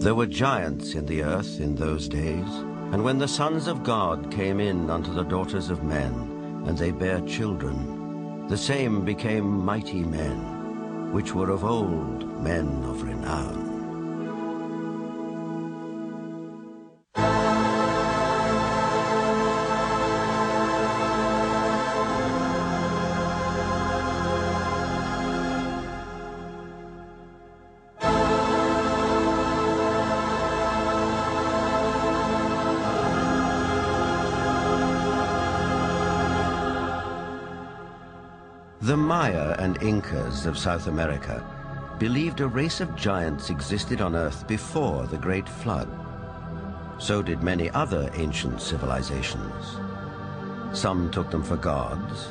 There were giants in the earth in those days, and when the sons of God came in unto the daughters of men, and they bare children, the same became mighty men, which were of old men of renown. The Maya and Incas of South America believed a race of giants existed on Earth before the Great Flood. So did many other ancient civilizations. Some took them for gods,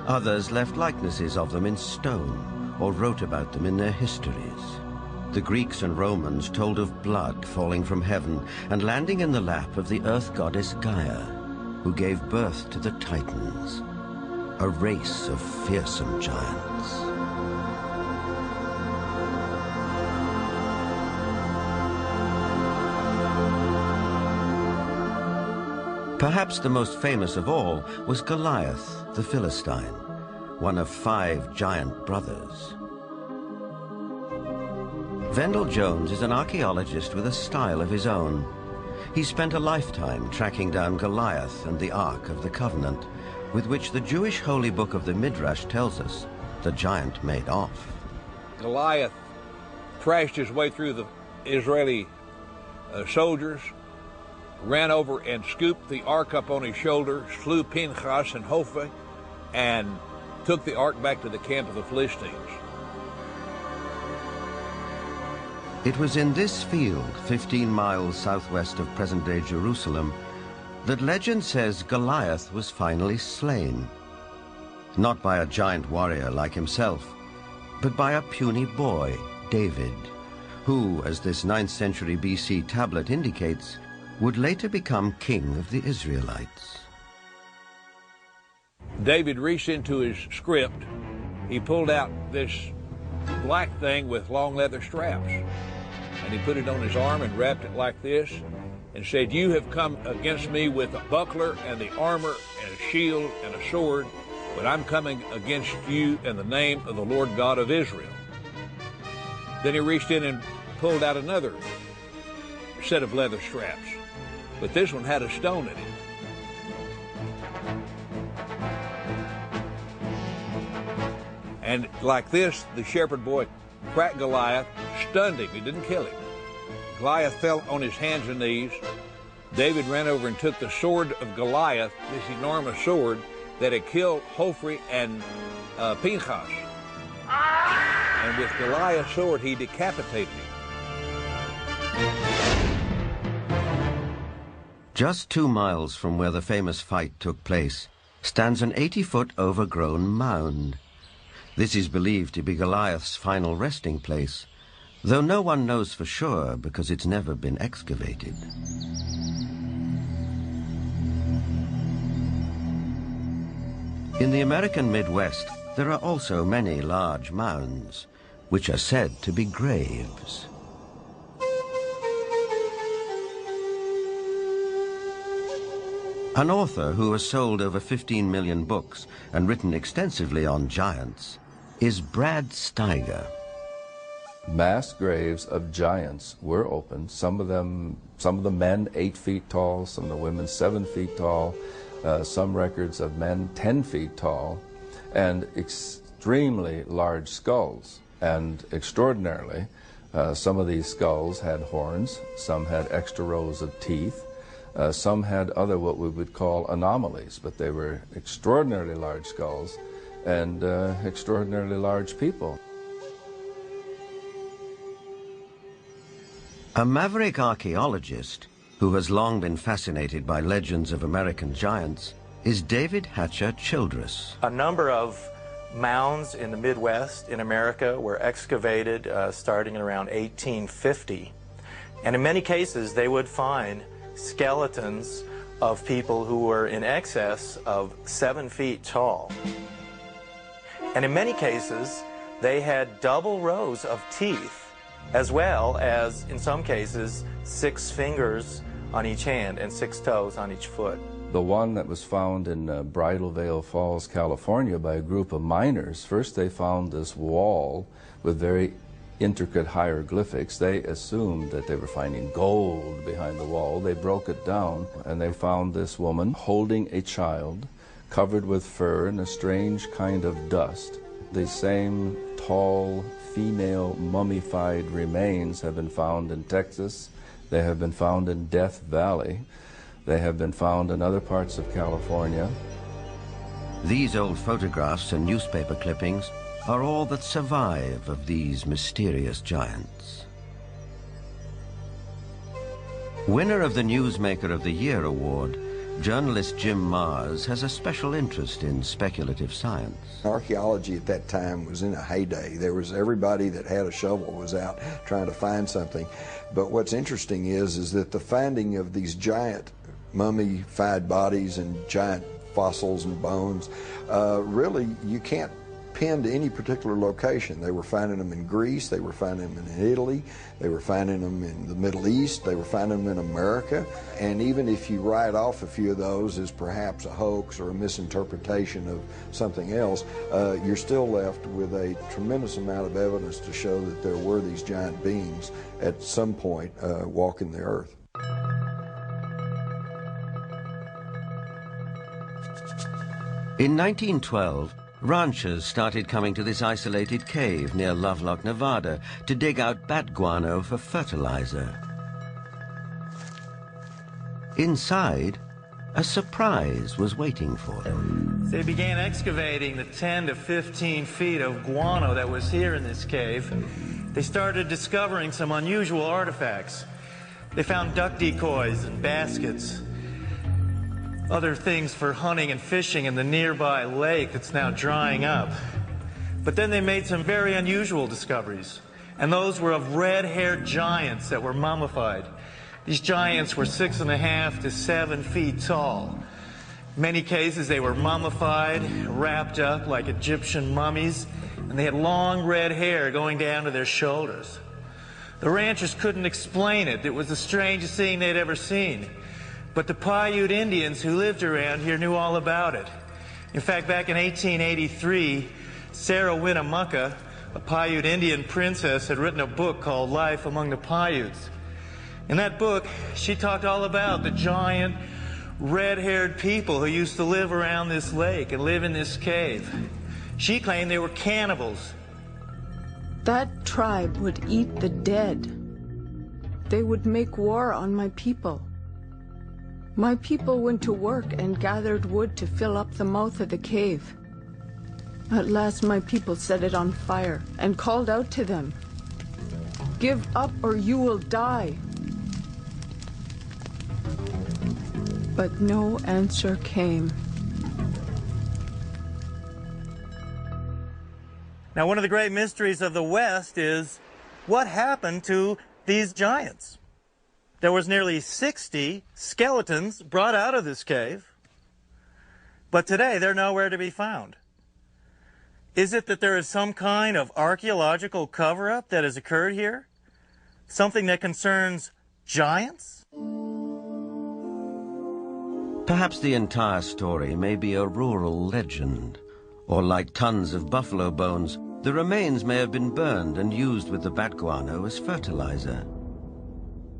others left likenesses of them in stone or wrote about them in their histories. The Greeks and Romans told of blood falling from heaven and landing in the lap of the earth goddess Gaia, who gave birth to the Titans, a race of fearsome giants. Perhaps the most famous of all was Goliath the Philistine, one of 5 giant brothers. Vendell Jones is an archaeologist with a style of his own. He spent a lifetime tracking down Goliath and the Ark of the Covenant, with which the Jewish holy book of the Midrash tells us the giant made off. Goliath thrashed his way through the Israeli soldiers, ran over and scooped the ark up on his shoulder, slew Pinchas and Hophni, and took the ark back to the camp of the Philistines. It was in this field, 15 miles southwest of present-day Jerusalem, that legend says Goliath was finally slain. Not by a giant warrior like himself, but by a puny boy, David, who, as this 9th century BC tablet indicates, would later become king of the Israelites. David reached into his script. He pulled out this black thing with long leather straps, and he put it on his arm and wrapped it like this, and said, "You have come against me with a buckler and the armor and a shield and a sword, but I'm coming against you in the name of the Lord God of Israel." Then he reached in and pulled out another set of leather straps, but this one had a stone in it. And like this, the shepherd boy cracked Goliath, stunned him. He didn't kill him. Goliath fell on his hands and knees. David ran over and took the sword of Goliath, this enormous sword that had killed Hophni and Pinchas. And with Goliath's sword, he decapitated him. Just 2 miles from where the famous fight took place stands an 80-foot overgrown mound. This is believed to be Goliath's final resting place, though no one knows for sure because it's never been excavated. In the American Midwest, there are also many large mounds, which are said to be graves. An author who has sold over 15 million books and written extensively on giants is Brad Steiger. Mass graves of giants were opened. Some of the men 8 feet tall, some of the women 7 feet tall, some records of men 10 feet tall, and extremely large skulls. And extraordinarily, some of these skulls had horns, some had extra rows of teeth, some had other what we would call anomalies, but they were extraordinarily large skulls and extraordinarily large people. A maverick archaeologist who has long been fascinated by legends of American giants is David Hatcher Childress. A number of mounds in the Midwest in America were excavated starting in around 1850. And in many cases, they would find skeletons of people who were in excess of 7 feet tall. And in many cases, they had double rows of teeth as well as, in some cases, 6 fingers on each hand and 6 toes on each foot. The one that was found in Bridal Veil Falls, California by a group of miners, first they found this wall with very intricate hieroglyphics. They assumed that they were finding gold behind the wall. They broke it down and they found this woman holding a child covered with fur and a strange kind of dust. The same tall female mummified remains have been found in Texas. They have been found in Death Valley. They have been found in other parts of California. These old photographs and newspaper clippings are all that survive of these mysterious giants. Winner of the Newsmaker of the Year award, journalist Jim Mars has a special interest in speculative science. Archaeology at that time was in a heyday. There was everybody that had a shovel was out trying to find something. But what's interesting is that the finding of these giant mummified bodies and giant fossils and bones, really you can't pin to any particular location. They were finding them in Greece, they were finding them in Italy, they were finding them in the Middle East, they were finding them in America. And even if you write off a few of those as perhaps a hoax or a misinterpretation of something else, you're still left with a tremendous amount of evidence to show that there were these giant beings at some point walking the earth. In 1912, ranchers started coming to this isolated cave near Lovelock, Nevada, to dig out bat guano for fertilizer. Inside, a surprise was waiting for them. They began excavating the 10 to 15 feet of guano that was here in this cave. They started discovering some unusual artifacts. They found duck decoys and baskets, other things for hunting and fishing in the nearby lake that's now drying up. But then they made some very unusual discoveries, and those were of red-haired giants that were mummified. These giants were 6.5 to 7 feet tall. In many cases they were mummified, wrapped up like Egyptian mummies, and they had long red hair going down to their shoulders. The ranchers couldn't explain it. It was the strangest thing they'd ever seen. But the Paiute Indians who lived around here knew all about it. In fact, back in 1883, Sarah Winnemucca, a Paiute Indian princess, had written a book called Life Among the Paiutes. In that book, she talked all about the giant, red-haired people who used to live around this lake and live in this cave. She claimed they were cannibals. That tribe would eat the dead. They would make war on my people. My people went to work and gathered wood to fill up the mouth of the cave. At last my people set it on fire and called out to them, "Give up or you will die." But no answer came. Now, one of the great mysteries of the West is what happened to these giants? There was nearly 60 skeletons brought out of this cave, but today they're nowhere to be found. Is it that there is some kind of archaeological cover-up that has occurred here? Something that concerns giants? Perhaps the entire story may be a rural legend, or like tons of buffalo bones, the remains may have been burned and used with the bat guano as fertilizer.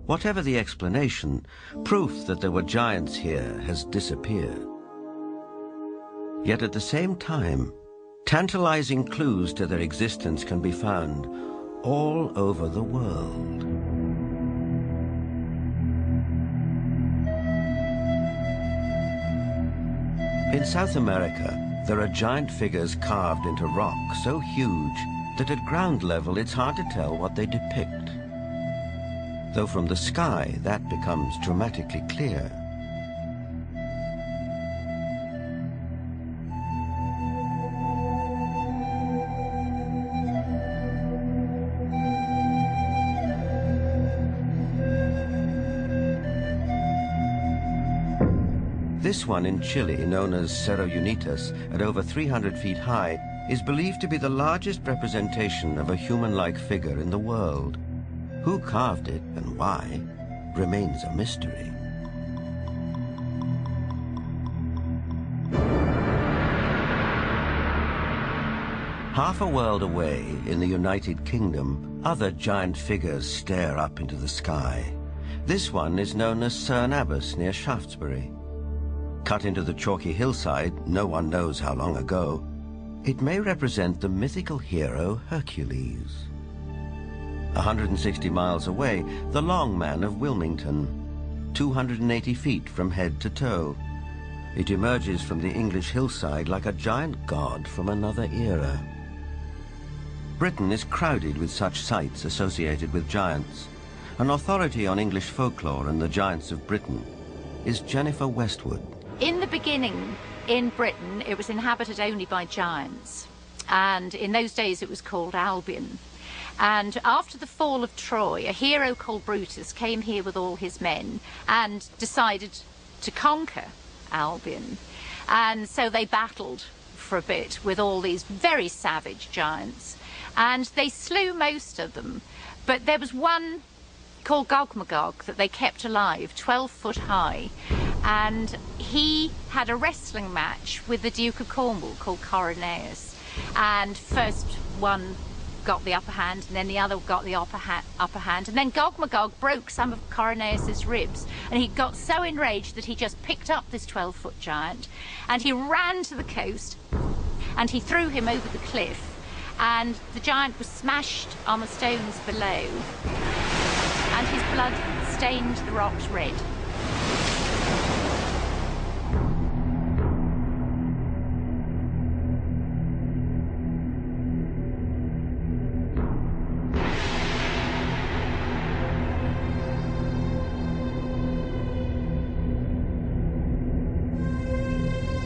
Whatever the explanation, proof that there were giants here has disappeared. Yet at the same time, tantalizing clues to their existence can be found all over the world. In South America, there are giant figures carved into rock so huge that at ground level it's hard to tell what they depict. Though from the sky, that becomes dramatically clear. This one in Chile, known as Cerro Unitas, at over 300 feet high, is believed to be the largest representation of a human-like figure in the world. Who carved it and why remains a mystery. Half a world away, in the United Kingdom, other giant figures stare up into the sky. This one is known as Cerne Abbas near Shaftesbury. Cut into the chalky hillside, no one knows how long ago, it may represent the mythical hero Hercules. 160 miles away, the Long Man of Wilmington, 280 feet from head to toe. It emerges from the English hillside like a giant god from another era. Britain is crowded with such sites associated with giants. An authority on English folklore and the giants of Britain is Jennifer Westwood. In the beginning, in Britain, it was inhabited only by giants. And in those days, it was called Albion. And after the fall of Troy, a hero called Brutus came here with all his men and decided to conquer Albion. And so they battled for a bit with all these very savage giants. And they slew most of them, but there was one called Gog-Magog that they kept alive, 12 foot high, and he had a wrestling match with the Duke of Cornwall called Coroneus, and first one got the upper hand, and then the other got the upper hand, and then Gog-Magog broke some of Coroneus's ribs, and he got so enraged that he just picked up this 12-foot giant, and he ran to the coast, and he threw him over the cliff, and the giant was smashed on the stones below, and his blood stained the rocks red.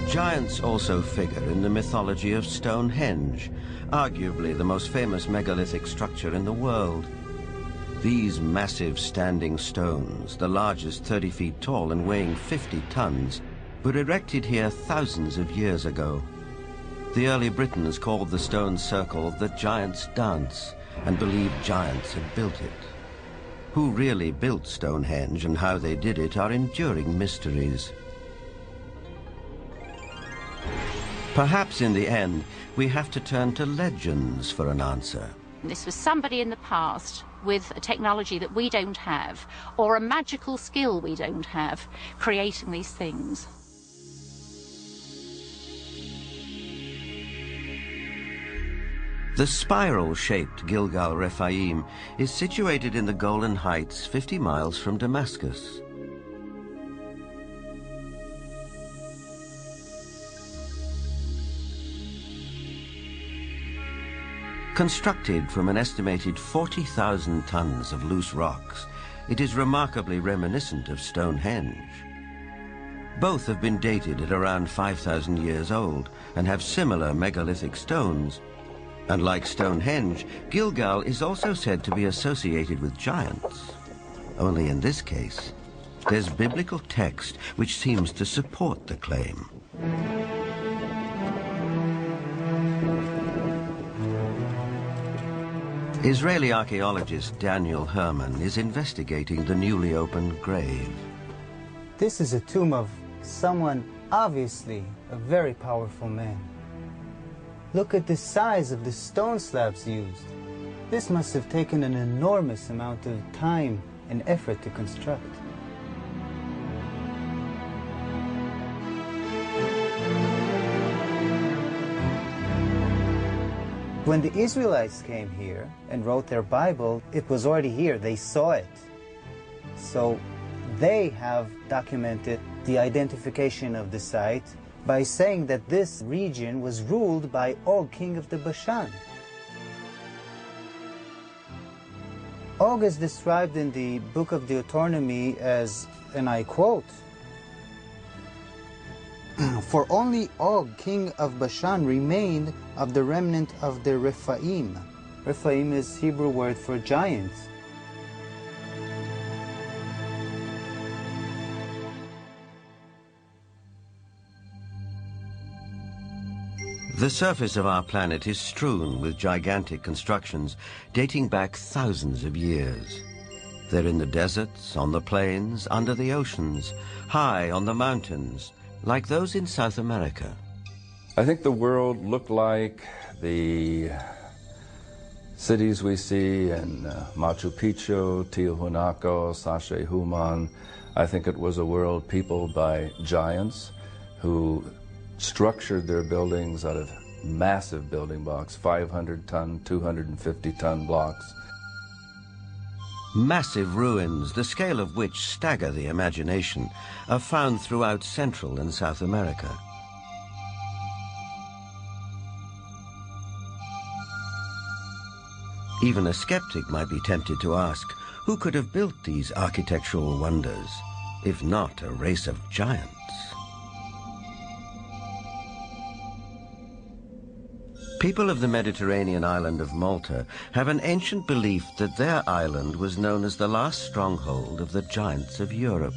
Giants also figure in the mythology of Stonehenge, arguably the most famous megalithic structure in the world. These massive standing stones, the largest 30 feet tall and weighing 50 tons, were erected here thousands of years ago. The early Britons called the stone circle the Giant's Dance and believed giants had built it. Who really built Stonehenge and how they did it are enduring mysteries. Perhaps in the end, we have to turn to legends for an answer. This was somebody in the past with a technology that we don't have, or a magical skill we don't have, creating these things. The spiral-shaped Gilgal Rephaim is situated in the Golan Heights, 50 miles from Damascus. Constructed from an estimated 40,000 tons of loose rocks, it is remarkably reminiscent of Stonehenge. Both have been dated at around 5,000 years old and have similar megalithic stones. And like Stonehenge, Gilgal is also said to be associated with giants. Only in this case, there's biblical text which seems to support the claim. Israeli archaeologist Daniel Herman is investigating the newly opened grave. This is a tomb of someone obviously a very powerful man. Look at the size of the stone slabs used. This must have taken an enormous amount of time and effort to construct. When the Israelites came here and wrote their Bible, it was already here. They saw it. So they have documented the identification of the site by saying that this region was ruled by Og, king of the Bashan. Og is described in the book of Deuteronomy as, and I quote, "For only Og, king of Bashan, remained of the remnant of the Rephaim." Rephaim is Hebrew word for giants. The surface of our planet is strewn with gigantic constructions dating back thousands of years. They're in the deserts, on the plains, under the oceans, high on the mountains, like those in South America. I think the world looked like the cities we see in Machu Picchu, Tiahuanaco, Sacsayhuaman. I think it was a world peopled by giants who structured their buildings out of massive building blocks, 500-ton, 250-ton blocks. Massive ruins, the scale of which stagger the imagination, are found throughout Central and South America. Even a skeptic might be tempted to ask, who could have built these architectural wonders, if not a race of giants? People of the Mediterranean island of Malta have an ancient belief that their island was known as the last stronghold of the giants of Europe.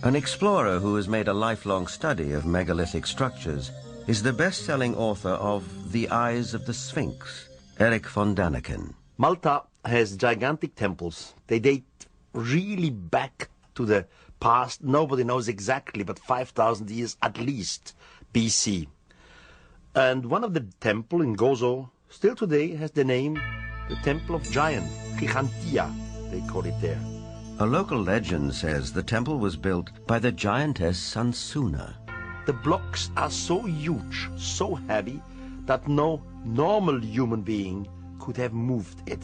An explorer who has made a lifelong study of megalithic structures is the best-selling author of The Eyes of the Sphinx, Eric von Daniken. Malta has gigantic temples. They date really back to the past. Nobody knows exactly, but 5,000 years at least BC. And one of the temple in Gozo still today has the name the Temple of Giant, Gigantia, they call it there. A local legend says the temple was built by the giantess Sansuna. The blocks are so huge, so heavy, that no normal human being could have moved it.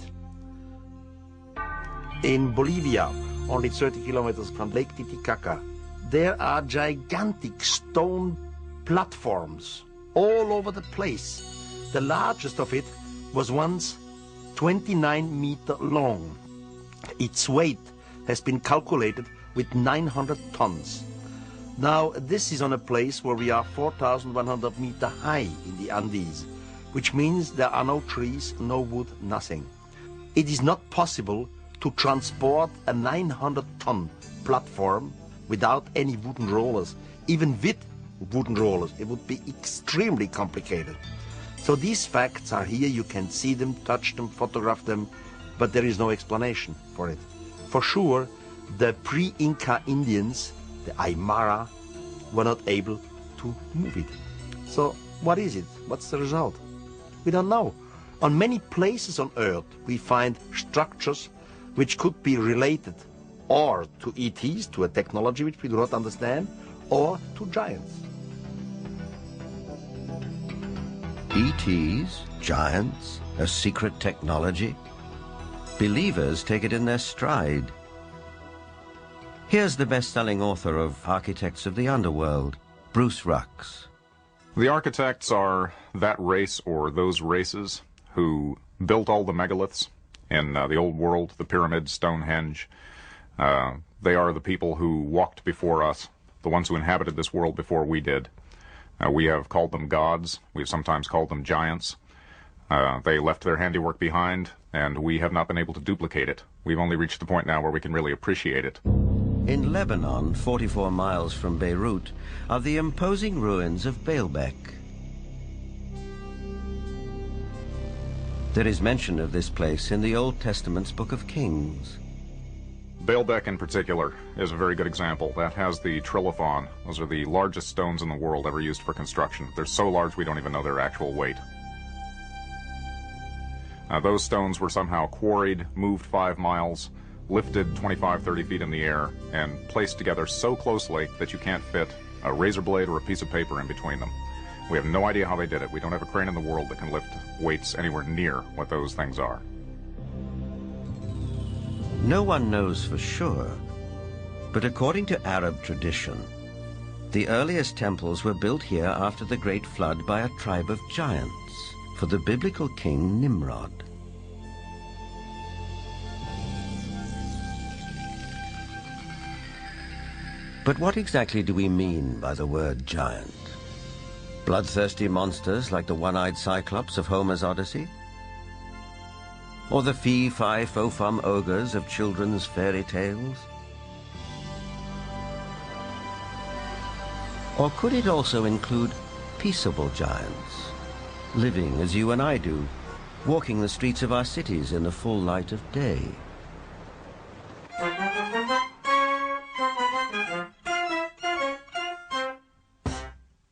In Bolivia, only 30 kilometers from Lake Titicaca, there are gigantic stone platforms all over the place. The largest of it was once 29 meters long. Its weight has been calculated with 900 tons. Now, this is on a place where we are 4,100 meters high in the Andes, which means there are no trees, no wood, nothing. It is not possible to transport a 900-ton platform without any wooden rollers. Even with wooden rollers, it would be extremely complicated. So these facts are here. You can see them, touch them, photograph them, but there is no explanation for it. For sure, the pre-Inca Indians, the Aymara, were not able to move it. So what is it? What's the result? We don't know. On many places on Earth, we find structures which could be related or to ETs, to a technology which we do not understand, or to giants. ETs, giants, a secret technology? Believers take it in their stride. Here's the best-selling author of Architects of the Underworld, Bruce Rucks. The architects are that race or those races who built all the megaliths in the old world, the pyramids, Stonehenge. They are the people who walked before us, the ones who inhabited this world before we did. We have called them gods. We've sometimes called them giants. They left their handiwork behind, and we have not been able to duplicate it. We've only reached the point now where we can really appreciate it. In Lebanon, 44 miles from Beirut, are the imposing ruins of Baalbek. There is mention of this place in the Old Testament's Book of Kings. Baalbek in particular is a very good example. That has the trilithon. Those are the largest stones in the world ever used for construction. They're so large we don't even know their actual weight. Those stones were somehow quarried, moved 5 miles, lifted 25, 30 feet in the air, and placed together so closely that you can't fit a razor blade or a piece of paper in between them. We have no idea how they did it. We don't have a crane in the world that can lift weights anywhere near what those things are. No one knows for sure, but according to Arab tradition, the earliest temples were built here after the Great Flood by a tribe of giants for the biblical king Nimrod. But what exactly do we mean by the word giant? Bloodthirsty monsters like the one-eyed Cyclops of Homer's Odyssey? Or the fee-fi-fo-fum ogres of children's 's fairy tales? Or could it also include peaceable giants, living as you and I do, walking the streets of our cities in the full light of day?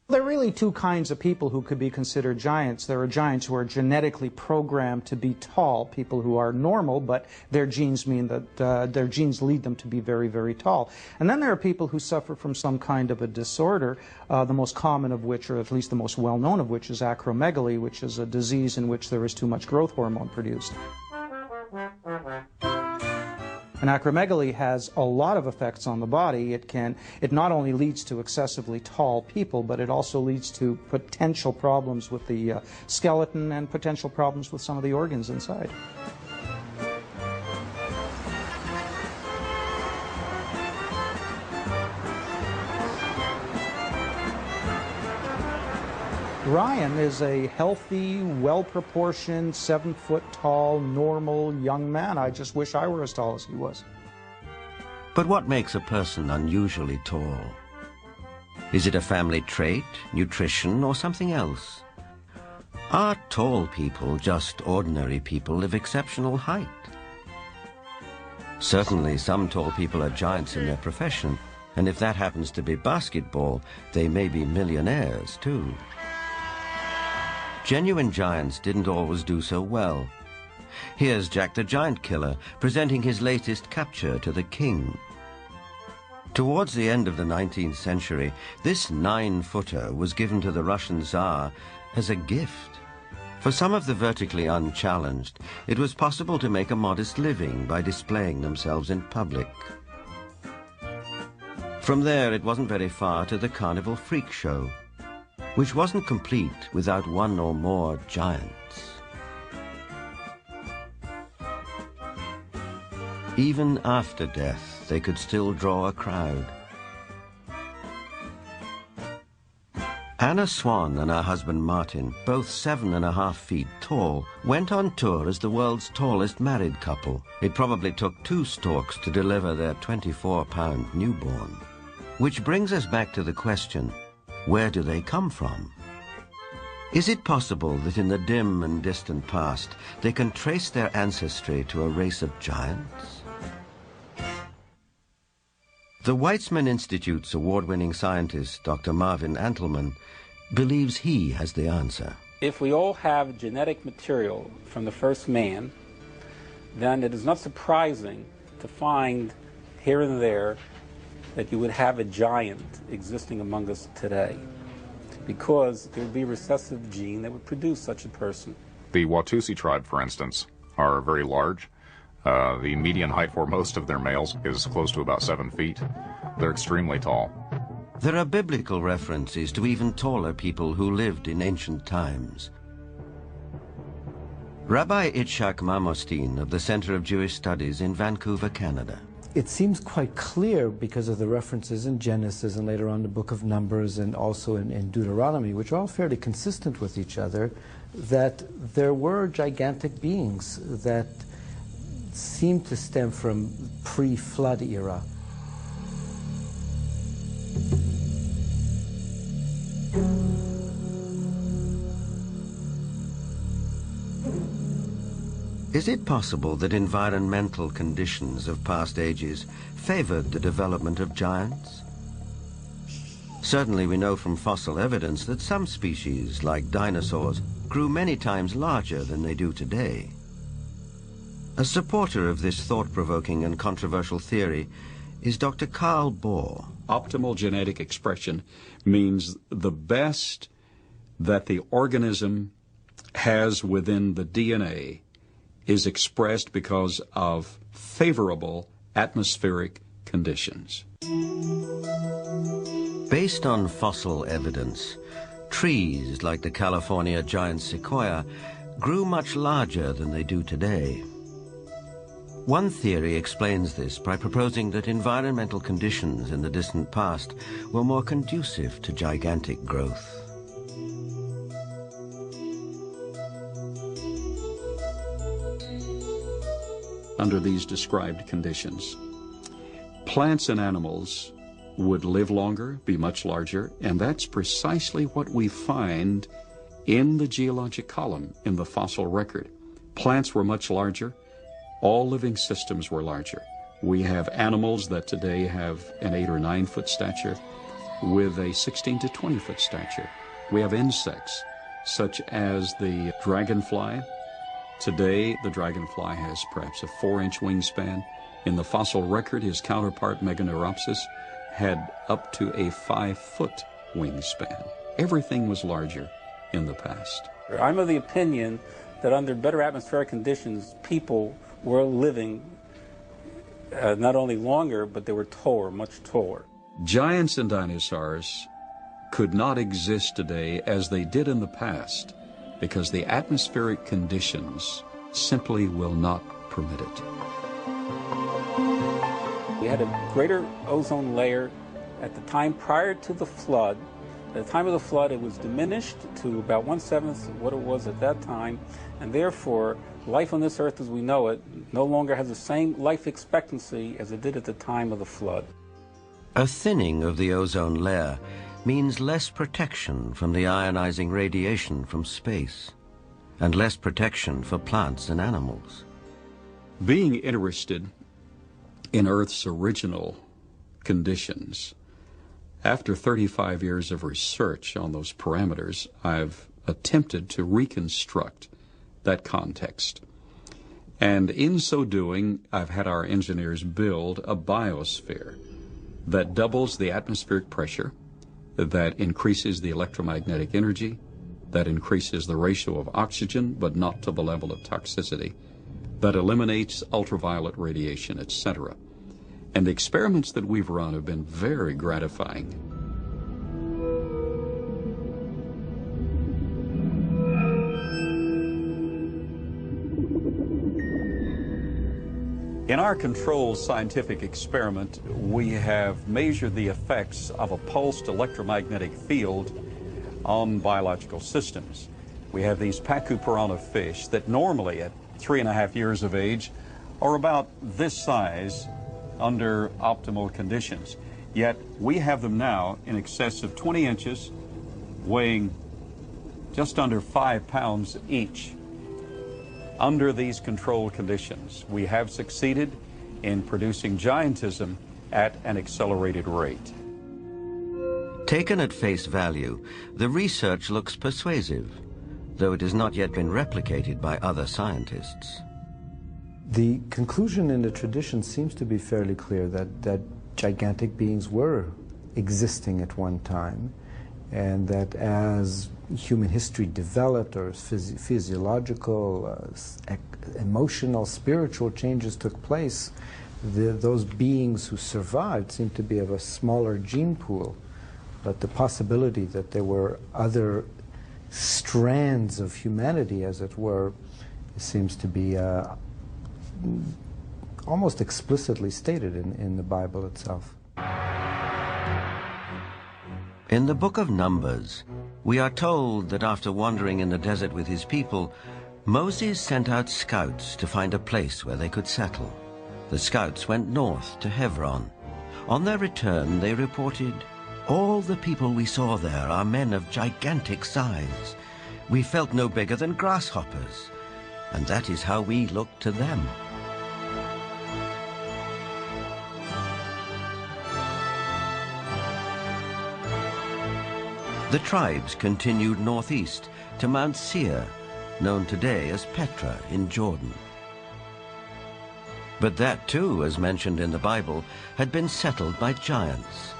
There are really two kinds of people who could be considered giants. There are giants who are genetically programmed to be tall, people who are normal, but their genes mean that their genes lead them to be very, very tall. And then there are people who suffer from some kind of a disorder, the most common of which, or at least the most well-known of which, is acromegaly, which is a disease in which there is too much growth hormone produced. And acromegaly has a lot of effects on the body. It not only leads to excessively tall people, but it also leads to potential problems with the skeleton and potential problems with some of the organs inside. Ryan is a healthy, well-proportioned, 7-foot-tall, normal young man. I just wish I were as tall as he was. But what makes a person unusually tall? Is it a family trait, nutrition, or something else? Are tall people just ordinary people of exceptional height? Certainly some tall people are giants in their profession, and if that happens to be basketball, they may be millionaires too. Genuine giants didn't always do so well. Here's Jack the Giant Killer presenting his latest capture to the king. Towards the end of the 19th century, this 9-footer was given to the Russian Tsar as a gift. For some of the vertically unchallenged, it was possible to make a modest living by displaying themselves in public. From there, it wasn't very far to the Carnival Freak Show, which wasn't complete without one or more giants. Even after death, they could still draw a crowd. Anna Swan and her husband Martin, both 7.5 feet tall, went on tour as the world's tallest married couple. It probably took 2 storks to deliver their 24-pound newborn. Which brings us back to the question, where do they come from? Is it possible that in the dim and distant past, they can trace their ancestry to a race of giants? The Weizmann Institute's award-winning scientist, Dr. Marvin Antelman, believes he has the answer. If we all have genetic material from the first man, then it is not surprising to find here and there that you would have a giant existing among us today, because there would be a recessive gene that would produce such a person. The Watusi tribe, for instance, are very large. The median height for most of their males is close to about 7 feet. They're extremely tall. There are biblical references to even taller people who lived in ancient times. Rabbi Itzhak Marmostin of the Center of Jewish Studies in Vancouver, Canada. It seems quite clear because of the references in Genesis and later on the book of Numbers and also in Deuteronomy, which are all fairly consistent with each other, that there were gigantic beings that seem to stem from pre-flood era. Is it possible that environmental conditions of past ages favored the development of giants? Certainly we know from fossil evidence that some species, like dinosaurs, grew many times larger than they do today. A supporter of this thought-provoking and controversial theory is Dr. Carl Bohr. Optimal genetic expression means the best that the organism has within the DNA is expressed because of favorable atmospheric conditions. Based on fossil evidence, trees like the California giant sequoia grew much larger than they do today. One theory explains this by proposing that environmental conditions in the distant past were more conducive to gigantic growth. Under these described conditions, plants and animals would live longer, be much larger, and that's precisely what we find in the geologic column in the fossil record. Plants were much larger. All living systems were larger. We have animals that today have an 8 or 9 foot stature with a 16 to 20 foot stature. We have insects such as the dragonfly. Today, the dragonfly has perhaps a 4-inch wingspan. In the fossil record, his counterpart, Meganeuropsis, had up to a 5-foot wingspan. Everything was larger in the past. I'm of the opinion that under better atmospheric conditions, people were living not only longer, but they were taller, much taller. Giants and dinosaurs could not exist today as they did in the past because the atmospheric conditions simply will not permit it. We had a greater ozone layer at the time prior to the flood. At the time of the flood, it was diminished to about 1/7 of what it was at that time, and therefore, life on this earth as we know it no longer has the same life expectancy as it did at the time of the flood. A thinning of the ozone layer means less protection from the ionizing radiation from space, and less protection for plants and animals. Being interested in Earth's original conditions, after 35 years of research on those parameters, I've attempted to reconstruct that context. And in so doing, I've had our engineers build a biosphere that doubles the atmospheric pressure, that increases the electromagnetic energy, that increases the ratio of oxygen, but not to the level of toxicity, that eliminates ultraviolet radiation, etc. And the experiments that we've run have been very gratifying. In our controlled scientific experiment, we have measured the effects of a pulsed electromagnetic field on biological systems. We have these Pachypiranha fish that normally at 3.5 years of age are about this size under optimal conditions. Yet we have them now in excess of 20 inches, weighing just under 5 pounds each. Under these controlled conditions, we have succeeded in producing giantism at an accelerated rate. Taken at face value, the research looks persuasive, though it has not yet been replicated by other scientists. The conclusion in the tradition seems to be fairly clear that gigantic beings were existing at one time, and that as human history developed, or physiological, emotional, spiritual changes took place, those beings who survived seemed to be of a smaller gene pool. But the possibility that there were other strands of humanity, as it were, seems to be almost explicitly stated in the Bible itself. In the book of Numbers, we are told that after wandering in the desert with his people, Moses sent out scouts to find a place where they could settle. The scouts went north to Hebron. On their return, they reported, "All the people we saw there are men of gigantic size. We felt no bigger than grasshoppers, and that is how we looked to them." The tribes continued northeast to Mount Seir, known today as Petra in Jordan. But that too, as mentioned in the Bible, had been settled by giants.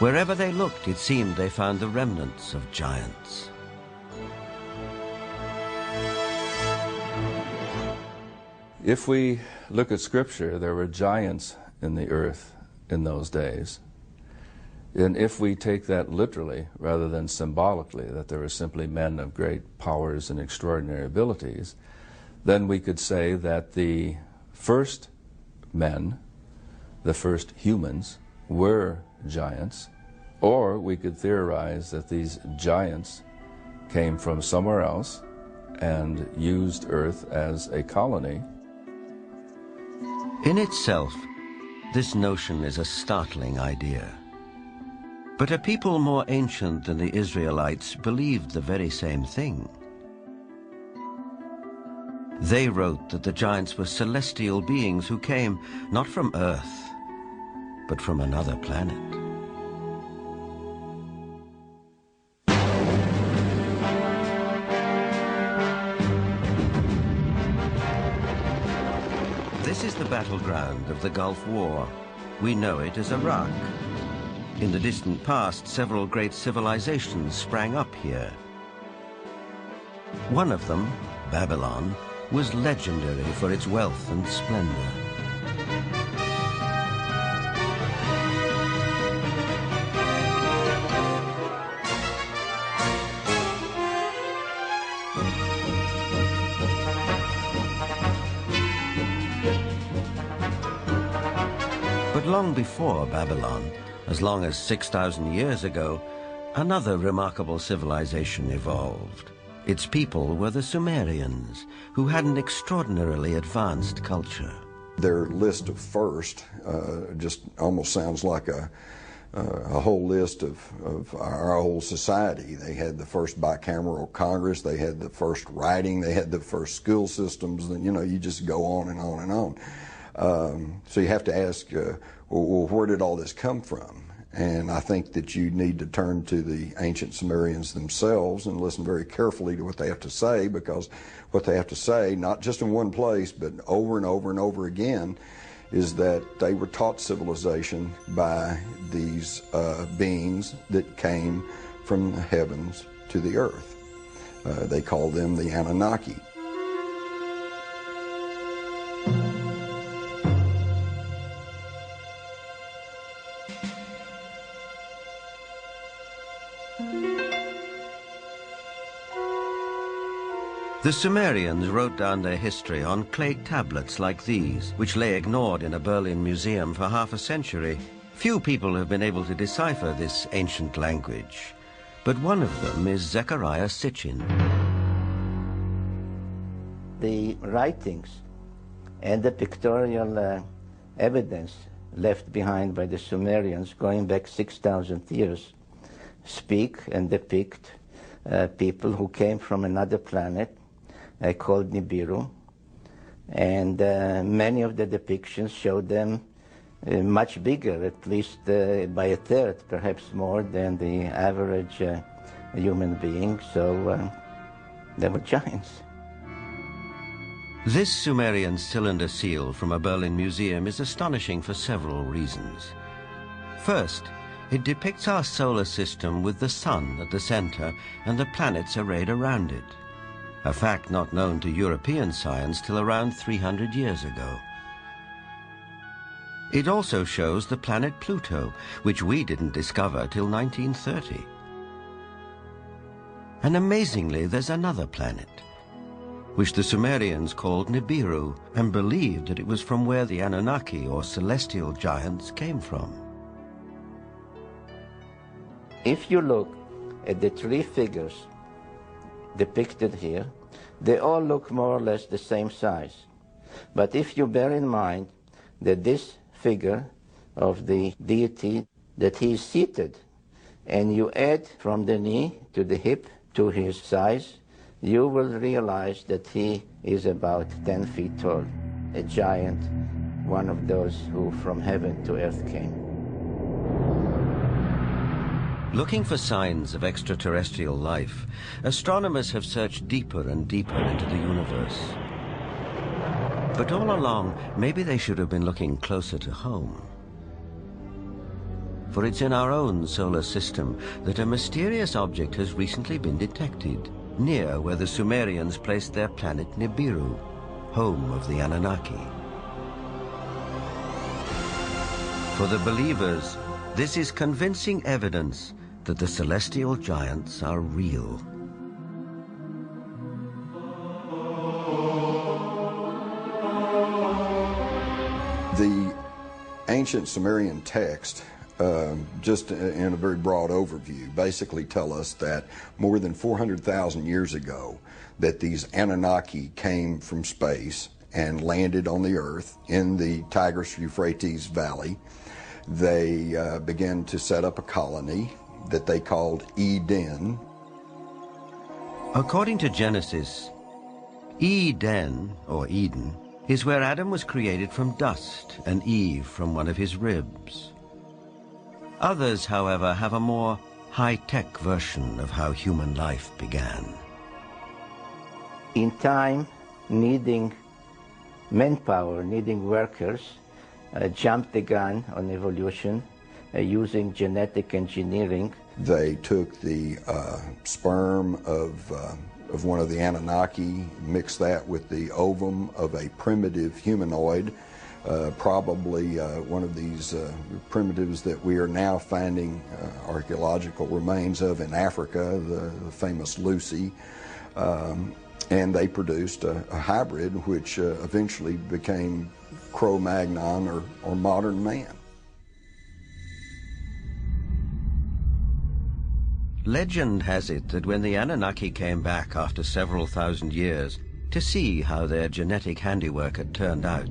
Wherever they looked, it seemed they found the remnants of giants. If we look at Scripture, there were giants in the earth in those days. And if we take that literally rather than symbolically, that there were simply men of great powers and extraordinary abilities, then we could say that the first men, the first humans, were giants, or we could theorize that these giants came from somewhere else and used Earth as a colony. In itself, This notion is a startling idea. But a people more ancient than the Israelites believed the very same thing. They wrote that the giants were celestial beings who came not from Earth, but from another planet. This is the battleground of the Gulf War. We know it as Iraq. In the distant past, several great civilizations sprang up here. One of them, Babylon, was legendary for its wealth and splendor. But long before Babylon, as long as 6,000 years ago, another remarkable civilization evolved. Its people were the Sumerians, who had an extraordinarily advanced culture. Their list of first just almost sounds like a whole list of our whole society. They had the first bicameral Congress, they had the first writing, they had the first school systems, and you just go on and on and on. So you have to ask, well, where did all this come from? And I think that you need to turn to the ancient Sumerians themselves and listen very carefully to what they have to say, because what they have to say, not just in one place, but over and over and over again, is that they were taught civilization by these beings that came from the heavens to the earth. They call them the Anunnaki. The Sumerians wrote down their history on clay tablets like these, which lay ignored in a Berlin museum for half a century. Few people have been able to decipher this ancient language, but one of them is Zechariah Sitchin. The writings and the pictorial evidence left behind by the Sumerians going back 6,000 years speak and depict people who came from another planet called Nibiru, and many of the depictions show them much bigger, at least by a third, perhaps more than the average human being, so they were giants. This Sumerian cylinder seal from a Berlin museum is astonishing for several reasons. First, it depicts our solar system with the sun at the center and the planets arrayed around it, a fact not known to European science till around 300 years ago. It also shows the planet Pluto, which we didn't discover till 1930. And amazingly, there's another planet, which the Sumerians called Nibiru, and believed that it was from where the Anunnaki, or celestial giants, came from. If you look at the three figures depicted here, they all look more or less the same size. But if you bear in mind that this figure of the deity, that he is seated, and you add from the knee to the hip to his size, you will realize that he is about 10 feet tall, a giant, one of those who from heaven to earth came. Looking for signs of extraterrestrial life, astronomers have searched deeper and deeper into the universe. But all along, maybe they should have been looking closer to home. For it's in our own solar system that a mysterious object has recently been detected, near where the Sumerians placed their planet Nibiru, home of the Anunnaki. For the believers, this is convincing evidence that the celestial giants are real. The ancient Sumerian text, just in a very broad overview, basically tell us that more than 400,000 years ago that these Anunnaki came from space and landed on the earth in the Tigris-Euphrates Valley. They began to set up a colony that they called Eden. According to Genesis, Eden, or Eden, is where Adam was created from dust and Eve from one of his ribs. Others, however, have a more high-tech version of how human life began. In time, needing manpower, needing workers, jumped the gun on evolution using genetic engineering. They took the sperm of one of the Anunnaki, mixed that with the ovum of a primitive humanoid, probably one of these primitives that we are now finding archaeological remains of in Africa, the famous Lucy. And they produced a hybrid which eventually became Cro-Magnon or modern man. Legend has it that when the Anunnaki came back after several thousand years to see how their genetic handiwork had turned out,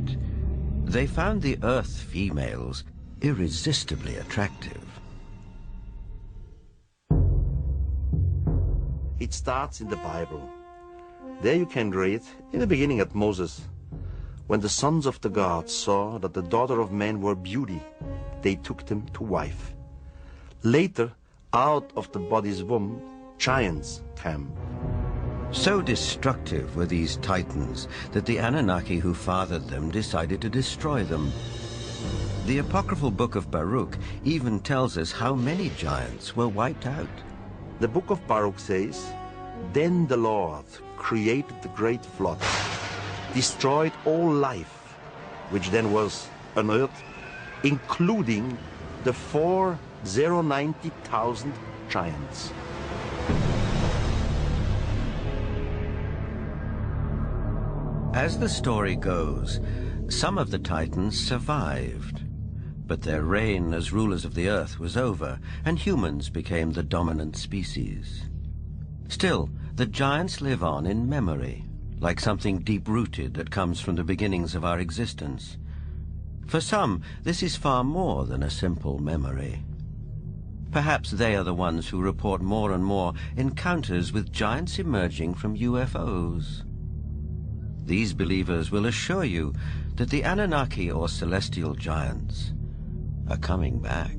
they found the Earth females irresistibly attractive. It starts in the Bible. There you can read, in the beginning at Moses, when the sons of the gods saw that the daughter of man were beauty, they took them to wife. Later, out of the body's womb, giants came. So destructive were these titans that the Anunnaki who fathered them decided to destroy them. The apocryphal book of Baruch even tells us how many giants were wiped out. The book of Baruch says, "Then the Lord created the great flood, destroyed all life, which then was on earth, including the 490,000 giants." As the story goes, some of the Titans survived, but their reign as rulers of the earth was over, and humans became the dominant species. Still, the giants live on in memory, like something deep-rooted that comes from the beginnings of our existence. For some, this is far more than a simple memory. Perhaps they are the ones who report more and more encounters with giants emerging from UFOs. These believers will assure you that the Anunnaki or celestial giants are coming back.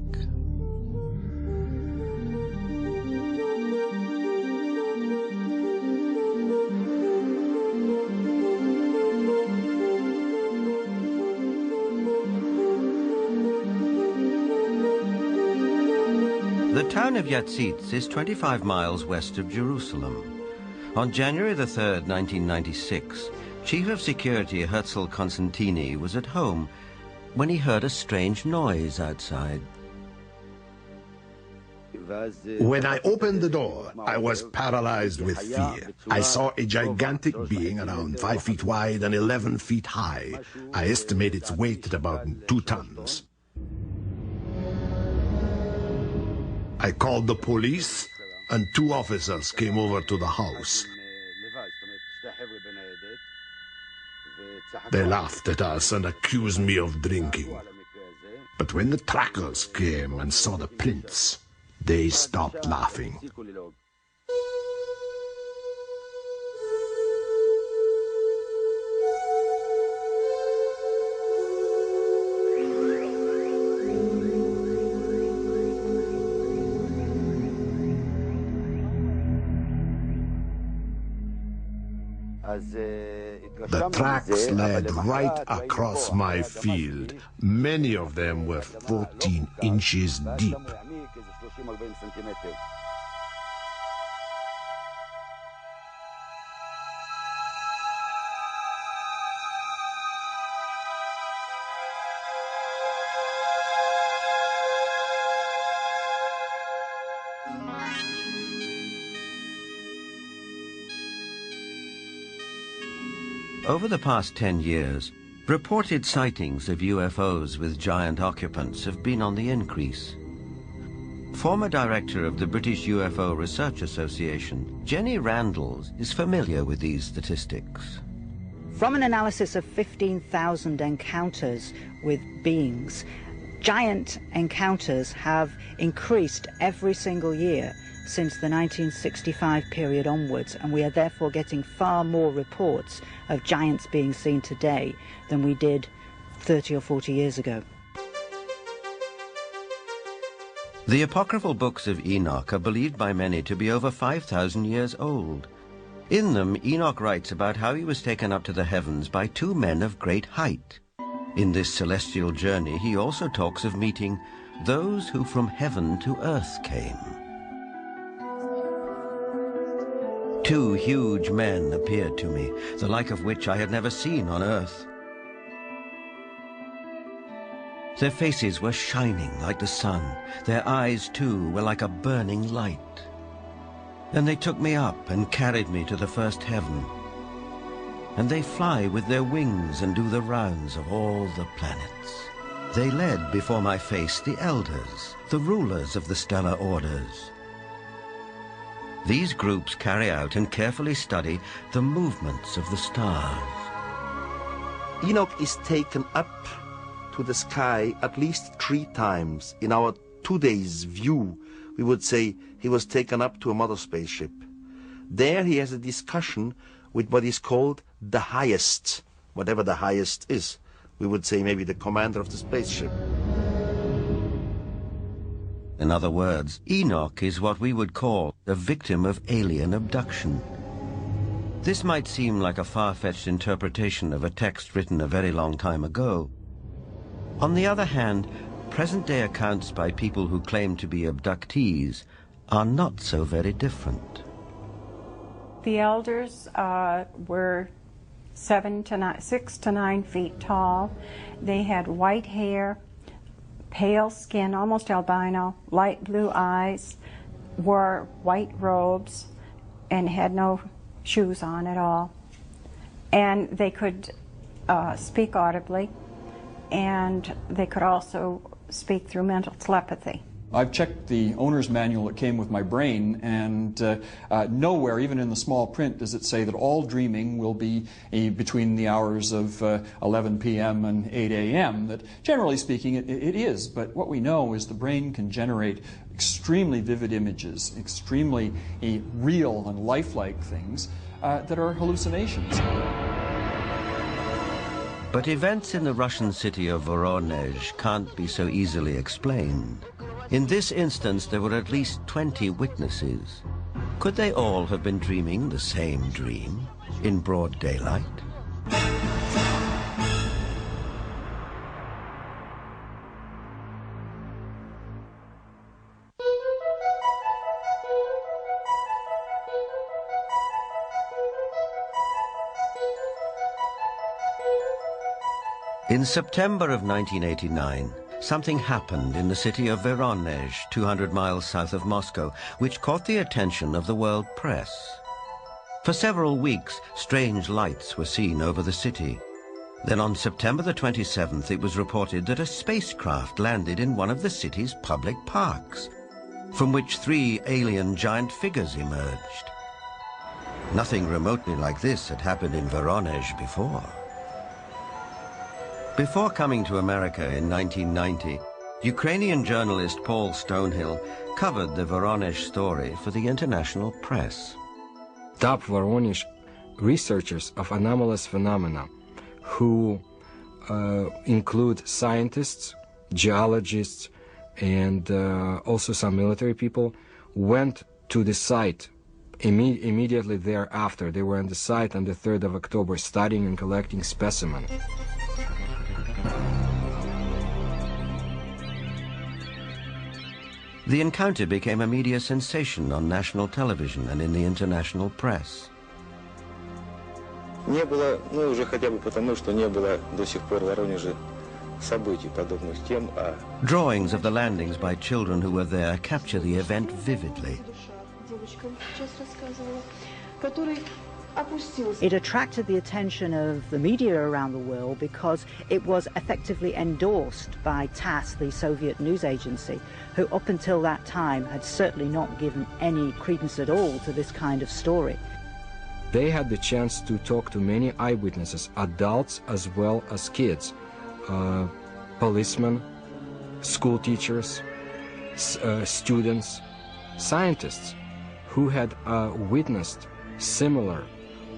The town of Yatzitz is 25 miles west of Jerusalem. On January the 3rd, 1996, Chief of Security Herzl Constantini was at home when he heard a strange noise outside. When I opened the door, I was paralyzed with fear. I saw a gigantic being around 5 feet wide and 11 feet high. I estimate its weight at about 2 tons. I called the police, and 2 officers came over to the house. They laughed at us and accused me of drinking. But when the trackers came and saw the prints, they stopped laughing. The tracks led right across my field. Many of them were 14 inches deep. Over the past 10 years, reported sightings of UFOs with giant occupants have been on the increase. Former director of the British UFO Research Association, Jenny Randles, is familiar with these statistics. From an analysis of 15,000 encounters with beings, giant encounters have increased every single year since the 1965 period onwards, and we are therefore getting far more reports of giants being seen today than we did 30 or 40 years ago. The apocryphal books of Enoch are believed by many to be over 5,000 years old. In them, Enoch writes about how he was taken up to the heavens by two men of great height. In this celestial journey, he also talks of meeting those who from heaven to earth came. Two huge men appeared to me, the like of which I had never seen on earth. Their faces were shining like the sun. Their eyes, too, were like a burning light. And they took me up and carried me to the first heaven. And they fly with their wings and do the rounds of all the planets. They led before my face the elders, the rulers of the stellar orders. These groups carry out and carefully study the movements of the stars. Enoch is taken up to the sky at least 3 times. In our today's view, we would say he was taken up to a mother spaceship. There he has a discussion with what is called the highest, whatever the highest is. We would say maybe the commander of the spaceship. In other words, Enoch is what we would call a victim of alien abduction. This might seem like a far-fetched interpretation of a text written a very long time ago. On the other hand, present-day accounts by people who claim to be abductees are not so very different. The elders were 6 to 9 feet tall. They had white hair, pale skin, almost albino, light blue eyes, wore white robes, and had no shoes on at all. And they could speak audibly, and they could also speak through mental telepathy. I've checked the owner's manual that came with my brain, and nowhere, even in the small print, does it say that all dreaming will be between the hours of 11 p.m. and 8 a.m. That, generally speaking, it is. But what we know is the brain can generate extremely vivid images, extremely real and lifelike things that are hallucinations. But events in the Russian city of Voronezh can't be so easily explained. In this instance, there were at least 20 witnesses. Could they all have been dreaming the same dream in broad daylight? In September of 1989, something happened in the city of Voronezh, 200 miles south of Moscow, which caught the attention of the world press. For several weeks, strange lights were seen over the city. Then on September the 27th, it was reported that a spacecraft landed in one of the city's public parks, from which 3 alien giant figures emerged. Nothing remotely like this had happened in Voronezh before. Before coming to America in 1990, Ukrainian journalist Paul Stonehill covered the Voronezh story for the international press. Top Voronezh researchers of anomalous phenomena, who include scientists, geologists, and also some military people, went to the site immediately thereafter. They were on the site on the 3rd of October studying and collecting specimens. The encounter became a media sensation on national television and in the international press. Не было, ну уже хотя бы потому, что не было до сих пор в Воронеже событий подобных тем, а... Drawings of the landings by children who were there capture the event vividly. It attracted the attention of the media around the world because it was effectively endorsed by TASS, the Soviet news agency, who up until that time had certainly not given any credence at all to this kind of story. They had the chance to talk to many eyewitnesses, adults as well as kids, policemen, school teachers, students, scientists who had witnessed similar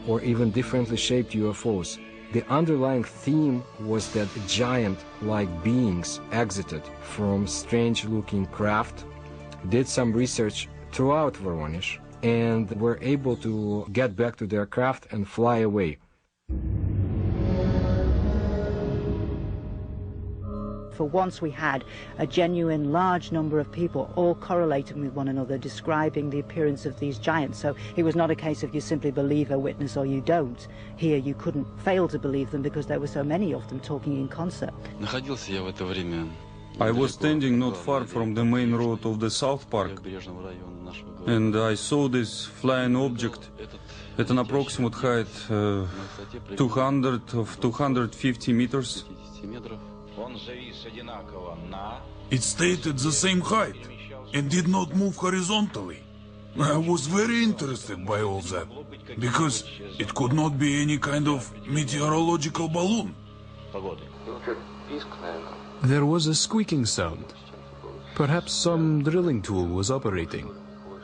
or even differently shaped UFOs. The underlying theme was that giant-like beings exited from strange-looking craft, did some research throughout Voronezh, and were able to get back to their craft and fly away. For once we had a genuine large number of people all correlating with one another, describing the appearance of these giants. So it was not a case of you simply believe a witness or you don't. Here you couldn't fail to believe them because there were so many of them talking in concert. I was standing not far from the main road of the South Park, and I saw this flying object at an approximate height 250 meters. It stayed at the same height and did not move horizontally. I was very interested by all that, because it could not be any kind of meteorological balloon. There was a squeaking sound. Perhaps some drilling tool was operating,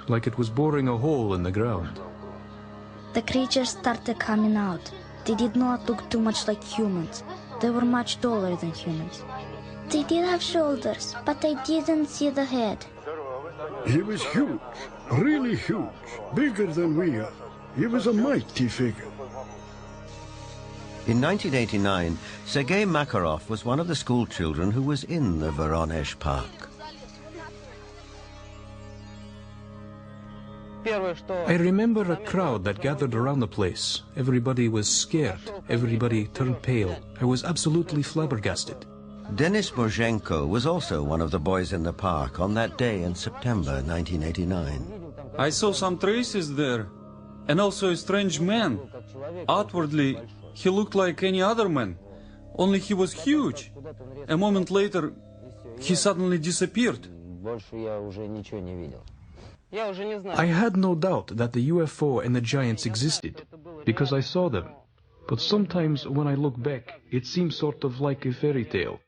like it was boring a hole in the ground. The creatures started coming out. They did not look too much like humans. They were much taller than humans. They did have shoulders, but I didn't see the head. He was huge, really huge, bigger than we are. He was a mighty figure. In 1989, Sergei Makarov was one of the school children who was in the Voronezh Park. I remember a crowd that gathered around the place. Everybody was scared. Everybody turned pale. I was absolutely flabbergasted. Denis Bozhenko was also one of the boys in the park on that day in September 1989. I saw some traces there, and also a strange man. Outwardly, he looked like any other man, only he was huge. A moment later, he suddenly disappeared. I had no doubt that the UFO and the giants existed, because I saw them. But sometimes when I look back, it seems sort of like a fairy tale.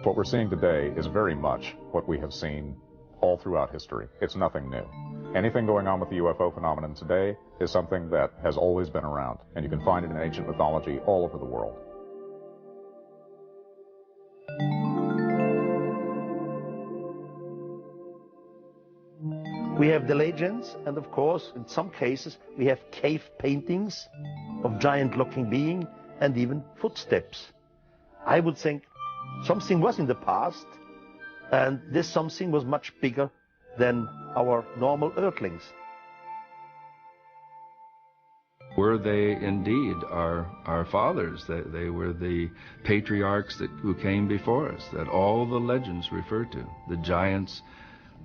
What we're seeing today is very much what we have seen all throughout history. It's nothing new. Anything going on with the UFO phenomenon today is something that has always been around, and you can find it in ancient mythology all over the world. We have the legends, and of course, in some cases, we have cave paintings of giant-looking beings and even footsteps. I would think something was in the past, and this something was much bigger than our normal earthlings. Were they indeed our fathers? They were the patriarchs who came before us, that all the legends refer to, the giants,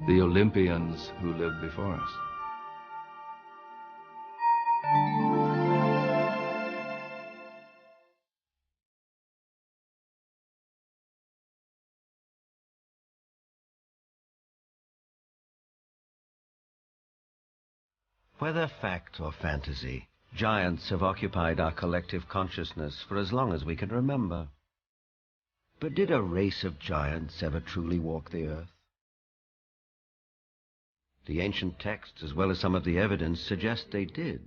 the Olympians who lived before us. Whether fact or fantasy, giants have occupied our collective consciousness for as long as we can remember. But did a race of giants ever truly walk the earth? The ancient texts, as well as some of the evidence, suggest they did.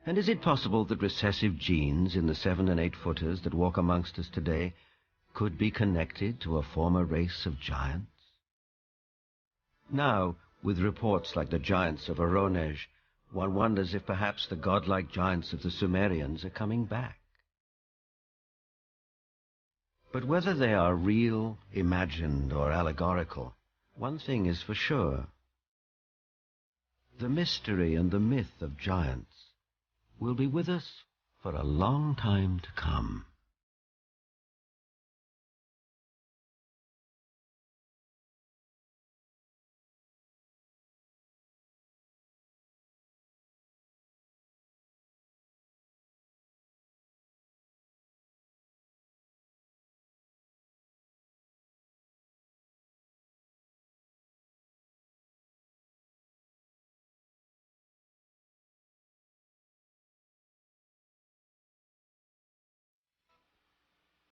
And is it possible that recessive genes in the 7- and 8-footers that walk amongst us today could be connected to a former race of giants? Now, with reports like the giants of Voronezh, one wonders if perhaps the godlike giants of the Sumerians are coming back. But whether they are real, imagined, or allegorical, one thing is for sure. The mystery and the myth of giants will be with us for a long time to come.